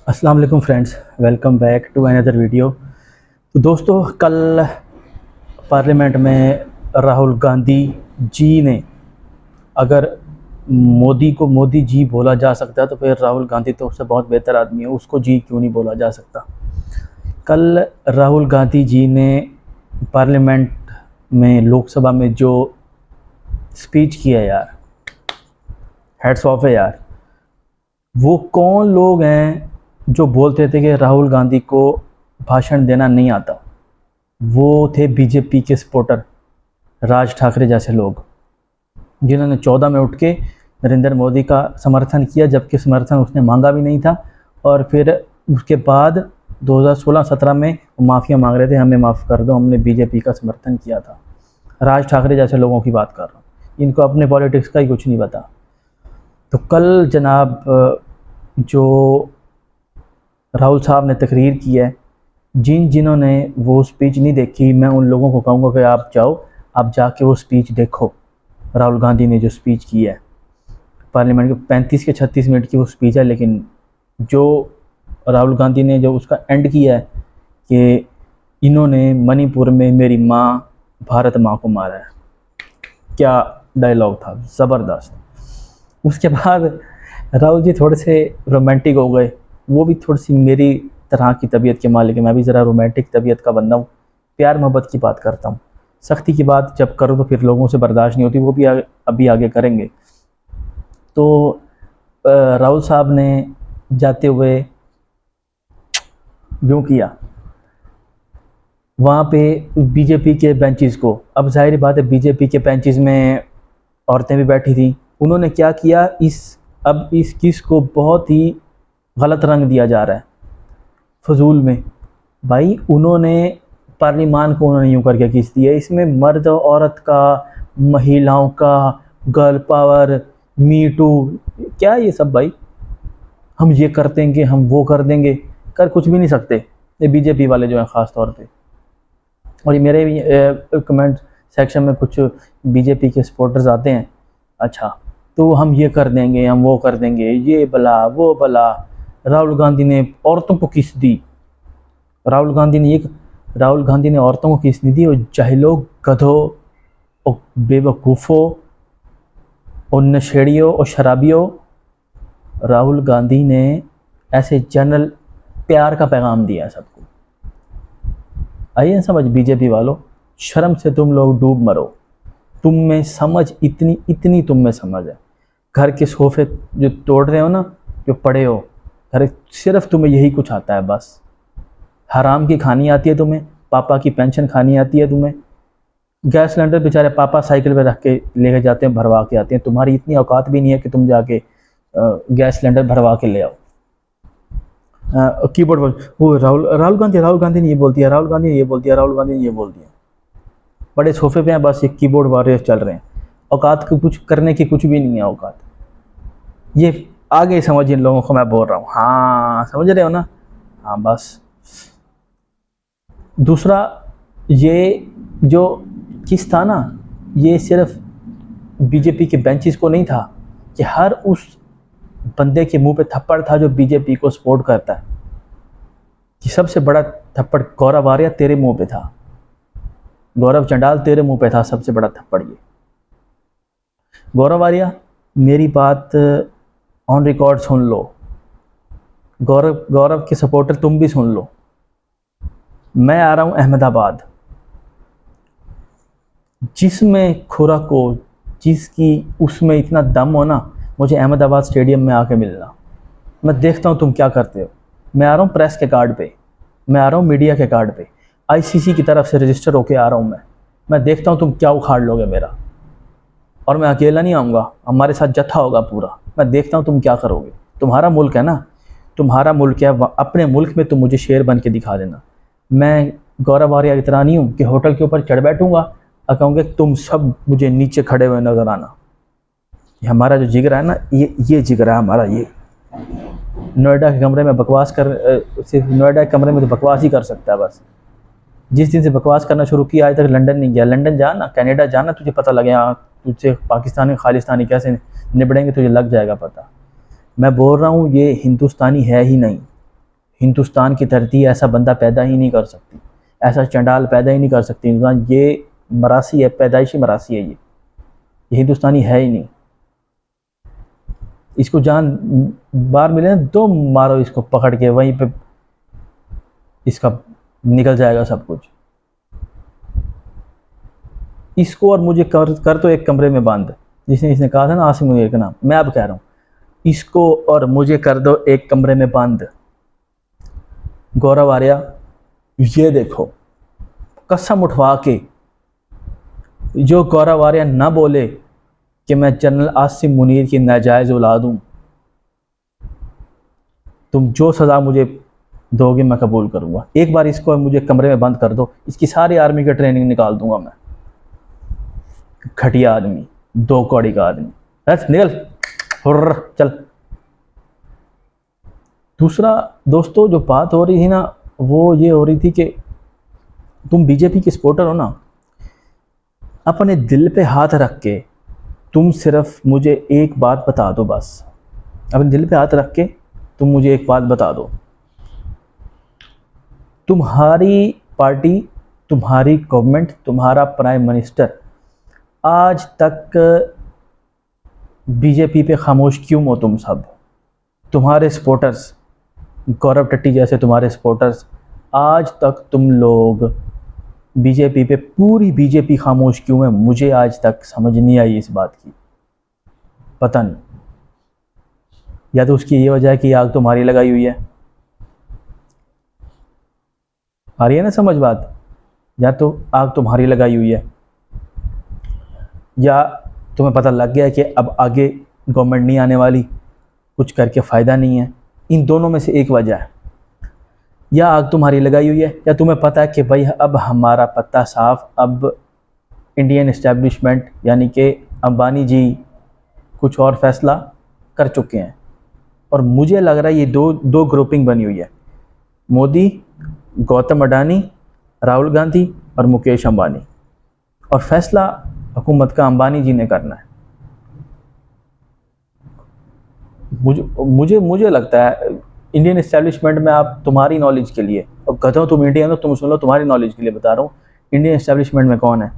अस्सलाम वालेकुम friends, welcome back to another video. तो दोस्तों, कल पार्लियामेंट में राहुल गांधी जी ने, अगर मोदी को मोदी जी बोला जा सकता है तो फिर राहुल गांधी तो उससे बहुत बेहतर आदमी है, उसको जी क्यों नहीं बोला जा सकता। कल राहुल गांधी जी ने पार्लियामेंट में, लोकसभा में जो स्पीच किया यार, हेड्स ऑफ है यार। वो कौन लोग हैं जो बोलते थे कि राहुल गांधी को भाषण देना नहीं आता? वो थे बीजेपी के सपोर्टर, राज ठाकरे जैसे लोग, जिन्होंने 14 में उठ के नरेंद्र मोदी का समर्थन किया, जबकि समर्थन उसने मांगा भी नहीं था। और फिर उसके बाद 2016-17 में माफ़िया मांग रहे थे, हमें माफ़ कर दो, हमने बीजेपी का समर्थन किया था। राज ठाकरे जैसे लोगों की बात कर रहा हूँ, इनको अपने पॉलिटिक्स का ही कुछ नहीं पता। तो कल जनाब जो राहुल साहब ने तकरीर की है, जिन्होंने वो स्पीच नहीं देखी, मैं उन लोगों को कहूँगा कि आप जाओ, आप जाके वो स्पीच देखो। राहुल गांधी ने जो स्पीच की है पार्लियामेंट के 35 के 36 मिनट की वो स्पीच है, लेकिन जो राहुल गांधी ने जो उसका एंड किया है कि इन्होंने मणिपुर में मेरी माँ भारत माँ को मारा है, क्या डायलॉग था, ज़बरदस्त। उसके बाद राहुल जी थोड़े से रोमांटिक हो गए। वो भी थोड़ी सी मेरी तरह की तबीयत के मालिक है, मैं भी ज़रा रोमांटिक तबीयत का बंदा हूँ, प्यार मोहब्बत की बात करता हूँ। सख्ती की बात जब करो तो फिर लोगों से बर्दाश्त नहीं होती, वो भी अभी आगे करेंगे। तो राहुल साहब ने जाते हुए यूँ किया वहाँ पे बीजेपी के बेंचेस को, अब जाहिर बात है बीजेपी के बेंचेस में औरतें भी बैठी थी। उन्होंने क्या किया, अब इस किस को बहुत ही गलत रंग दिया जा रहा है फजूल में। भाई उन्होंने पार्लियामान को उन्होंने यूँ करके खींच दिया, इसमें मर्द औरत का, महिलाओं का, गर्ल पावर, मी टू, क्या ये सब भाई, हम ये कर देंगे, हम वो कर देंगे, कर कुछ भी नहीं सकते ये बीजेपी वाले जो हैं ख़ास तौर पे। और ये मेरे भी कमेंट सेक्शन में कुछ बीजेपी के सपोर्टर्स आते हैं, अच्छा तो हम ये कर देंगे, हम वो कर देंगे, ये भला वो भला। राहुल गांधी ने औरतों को किस दी, राहुल गांधी ने औरतों को किस नहीं दी। और जाहिलों, गधों और बेवकूफ़ों और नशेड़ियों और शराबियों, राहुल गांधी ने ऐसे जनरल प्यार का पैगाम दिया सबको। आइए ना समझ, बीजेपी वालों, शर्म से तुम लोग डूब मरो, तुम में समझ इतनी तुम में समझ है। घर के सोफे जो तोड़ रहे हो ना, जो पड़े हो घर, सिर्फ तुम्हें यही कुछ आता है बस। हराम की खानी आती है तुम्हें, पापा की पेंशन खानी आती है तुम्हें। गैस सिलेंडर बेचारे पापा साइकिल पे रख के लेके जाते हैं, भरवा के आते हैं, तुम्हारी इतनी औकात भी नहीं है कि तुम जाके गैस सिलेंडर भरवा के ले आओ। कीबोर्ड पर वो राहुल गांधी ने ये बोल दिया, राहुल गांधी ने ये बोल दिया, राहुल गांधी ने ये बोल दिया। बड़े सोफे पे हैं, बस ये कीबोर्ड वॉरियर्स चल रहे हैं, औकात को कुछ करने की कुछ भी नहीं है औकात। ये आगे समझ इन लोगों को मैं बोल रहा हूँ, हाँ समझ रहे हो ना, हाँ बस। दूसरा, ये जो किस था ना, ये सिर्फ बीजेपी के बेंचेस को नहीं था, कि हर उस बंदे के मुंह पे थप्पड़ था जो बीजेपी को सपोर्ट करता है। कि सबसे बड़ा थप्पड़ गौरव आर्या तेरे मुंह पे था, गौरव चंडाल तेरे मुंह पे था सबसे बड़ा थप्पड़ ये। गौरव आर्या, मेरी बात ऑन रिकॉर्ड सुन लो, गौरव के सपोर्टर तुम भी सुन लो। मैं आ रहा हूँ अहमदाबाद, जिसमें खुराक को, जिसकी उसमें इतना दम हो ना, मुझे अहमदाबाद स्टेडियम में आके मिलना। मैं देखता हूँ तुम क्या करते हो। मैं आ रहा हूँ प्रेस के कार्ड पे, मैं आ रहा हूँ मीडिया के कार्ड पे, आईसीसी की तरफ से रजिस्टर होके आ रहा हूँ मैं देखता हूँ तुम क्या उखाड़ लोगे मेरा। और मैं अकेला नहीं आऊँगा, हमारे साथ जत्था होगा पूरा। मैं देखता हूँ तुम क्या करोगे। तुम्हारा मुल्क है ना, तुम्हारा मुल्क है, अपने मुल्क में तुम मुझे शेर बन के दिखा देना। मैं गौरव आर्या की तरह नहीं हूँ कि होटल के ऊपर चढ़ बैठूंगा और कहूँगा तुम सब मुझे नीचे खड़े हुए नजर आना। ये हमारा जो जिगरा है ना, ये जिगरा है हमारा। ये नोएडा के कमरे में बकवास सिर्फ नोएडा के कमरे में तो बकवास ही कर सकता है बस। जिस दिन से बकवास करना शुरू किया, आज तक लंदन नहीं गया। लंदन जाना, कनाडा जाना, तुझे पता लगे हाँ तुझसे पाकिस्तानी खालिस्तानी कैसे निबड़ेंगे, तुझे लग जाएगा पता। मैं बोल रहा हूँ ये हिंदुस्तानी है ही नहीं, हिंदुस्तान की धरती ऐसा बंदा पैदा ही नहीं कर सकती, ऐसा चंडाल पैदा ही नहीं कर सकती हिंदुस्तान। ये मरासी है, पैदाइशी मरासी है, ये हिंदुस्तानी है ही नहीं। इसको जान बार मिले ना तो मारो इसको पकड़ के, वहीं पे इसका निकल जाएगा सब कुछ। इसको और मुझे कर तो एक कमरे में बंद, जिसने इसने कहा था ना आसिम मुनीर का नाम, मैं अब कह रहा हूँ, इसको और मुझे कर दो एक कमरे में बंद। गौरव आर्या, ये देखो कसम उठवा के, जो गौरव आर्या ना बोले कि मैं जनरल आसिम मुनीर की नाजायज़ औलाद हूँ, तुम जो सज़ा मुझे दोगे मैं कबूल करूँगा। एक बार इसको मुझे कमरे में बंद कर दो, इसकी सारी आर्मी की ट्रेनिंग निकाल दूंगा मैं। घटिया आदमी, दो कौड़ी का आदमी, निकल हुर्र चल। दूसरा दोस्तों जो बात हो रही थी ना, वो ये हो रही थी कि तुम बीजेपी के सपोर्टर हो ना, अपने दिल पे हाथ रख के तुम सिर्फ मुझे एक बात बता दो, बस अपने दिल पे हाथ रख के तुम मुझे एक बात बता दो, तुम्हारी पार्टी, तुम्हारी गवर्नमेंट, तुम्हारा प्राइम मिनिस्टर आज तक बीजेपी पे खामोश क्यों हो? तुम सब, तुम्हारे सपोर्टर्स, गौरव टट्टी जैसे तुम्हारे सपोर्टर्स, आज तक तुम लोग बीजेपी पे, पूरी बीजेपी खामोश क्यों है? मुझे आज तक समझ नहीं आई इस बात की, पता नहीं। या तो उसकी ये वजह है कि आग तुम्हारी लगाई हुई है, आ रही है ना समझ बात, या तो आग तुम्हारी लगाई हुई है, या तुम्हें पता लग गया है कि अब आगे गवर्नमेंट नहीं आने वाली, कुछ करके फ़ायदा नहीं है। इन दोनों में से एक वजह है, या आग तुम्हारी लगाई हुई है, या तुम्हें पता है कि भाई अब हमारा पत्ता साफ, अब इंडियन इस्टेब्लिशमेंट यानी कि अंबानी जी कुछ और फैसला कर चुके हैं। और मुझे लग रहा है ये दो ग्रुपिंग बनी हुई है, मोदी, गौतम अडानी, राहुल गांधी और मुकेश अंबानी, और फैसला हुकूमत का अंबानी जी ने करना है। मुझे लगता है इंडियन इस्टेब्लिशमेंट में, आप तुम्हारी नॉलेज के लिए, और गधों तुम इंडिया में, तुम सुन लो, तुम्हारी नॉलेज के लिए बता रहा हूँ, इंडियन इस्टेब्लिशमेंट में कौन है?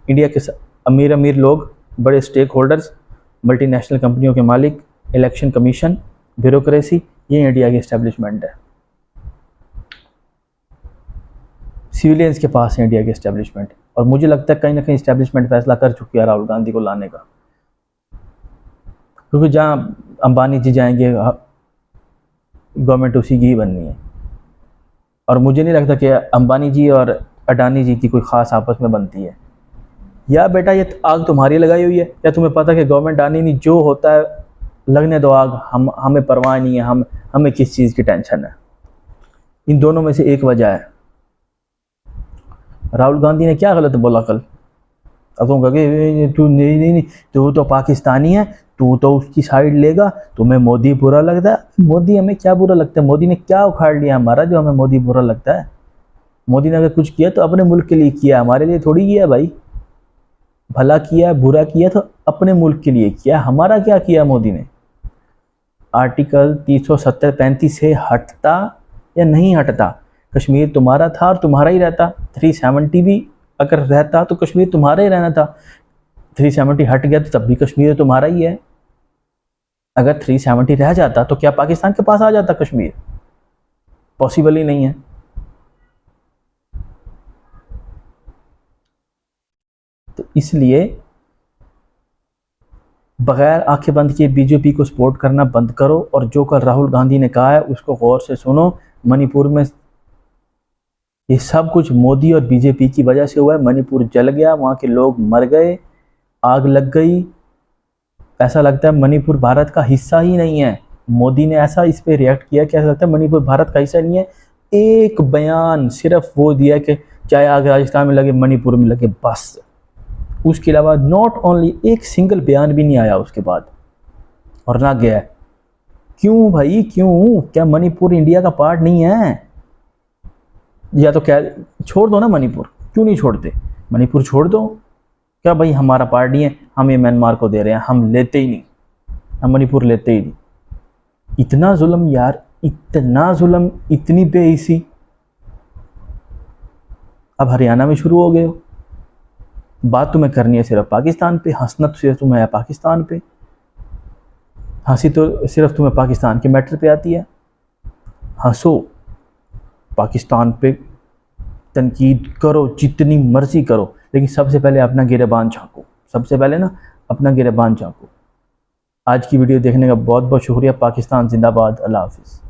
इंडिया के अमीर लोग, बड़े स्टेक होल्डर्स, मल्टीनेशनल कंपनियों के मालिक, इलेक्शन कमीशन, ब्यूरोक्रेसी, ये इंडिया की इस्टेब्लिशमेंट है। सिविलियंस के पास है इंडिया की इस्टेब्लिशमेंट, और मुझे लगता है कहीं ना कहीं इस्टेब्लिशमेंट फैसला कर चुकी है राहुल गांधी को लाने का, क्योंकि जहाँ अंबानी जी जाएंगे गवर्नमेंट उसी की ही बननी है। और मुझे नहीं लगता कि अंबानी जी और अडानी जी की कोई ख़ास आपस में बनती है। या बेटा ये आग तुम्हारी लगाई हुई है, या तुम्हें पता है कि गवर्नमेंट आनी नहीं, जो होता है लगने दो आग, हमें परवाह नहीं है, हमें किस चीज़ की टेंशन है। इन दोनों में से एक वजह है। राहुल गांधी ने क्या गलत बोला कल? अब तुम कहोगे तू नहीं, तू तो पाकिस्तानी है, तू तो उसकी साइड लेगा, तुम्हें मोदी बुरा लगता है। मोदी हमें क्या बुरा लगता है? मोदी ने क्या उखाड़ लिया हमारा जो हमें मोदी बुरा लगता है? मोदी ने अगर कुछ किया तो अपने मुल्क के लिए किया, हमारे लिए थोड़ी किया भाई। भला किया, बुरा किया तो अपने मुल्क के लिए किया, हमारा क्या किया मोदी ने? आर्टिकल 370-35 से हटता या नहीं हटता? कश्मीर तुम्हारा था और तुम्हारा ही रहता। 370 भी अगर रहता तो कश्मीर तुम्हारा ही रहना था। 370 हट गया तो तब भी कश्मीर तुम्हारा ही है। अगर 370 रह जाता तो क्या पाकिस्तान के पास आ जाता कश्मीर? पॉसिबल ही नहीं है। तो इसलिए बगैर आंखें बंद किए बीजेपी को सपोर्ट करना बंद करो, और जो कल राहुल गांधी ने कहा है उसको गौर से सुनो। मणिपुर में ये सब कुछ मोदी और बीजेपी की वजह से हुआ है। मणिपुर जल गया, वहाँ के लोग मर गए, आग लग गई। ऐसा लगता है मणिपुर भारत का हिस्सा ही नहीं है। मोदी ने ऐसा इस पे रिएक्ट किया कि ऐसा लगता है मणिपुर भारत का हिस्सा नहीं है। एक बयान सिर्फ वो दिया कि चाहे आग राजस्थान में लगे, मणिपुर में लगे, बस। उसके अलावा नॉट ओनली एक सिंगल बयान भी नहीं आया उसके बाद, और ना गया। क्यों भाई, क्यों? क्या मणिपुर इंडिया का पार्ट नहीं है? या तो क्या छोड़ दो ना मणिपुर, क्यों नहीं छोड़ते? मणिपुर छोड़ दो। क्या भाई हमारा पार्ट नहीं है, हम ये म्यांमार को दे रहे हैं, हम लेते ही नहीं, हम मणिपुर लेते ही नहीं। इतना जुल्म यार, इतना जुल्म, इतनी बेइज्जती अब हरियाणा में शुरू हो गए हो। बात तुम्हें करनी है सिर्फ पाकिस्तान पे, हंसना तो सिर्फ तुम्हें है पाकिस्तान पे, हंसी तो सिर्फ तुम्हें पाकिस्तान के मैटर पे आती है। हंसो, पाकिस्तान पे तनकीद करो, जितनी मर्जी करो, लेकिन सबसे पहले अपना गिरेबान झाँको। सबसे पहले ना अपना गिरेबान झाँको। आज की वीडियो देखने का बहुत बहुत शुक्रिया। पाकिस्तान जिंदाबाद। अल्लाह हाफिज़।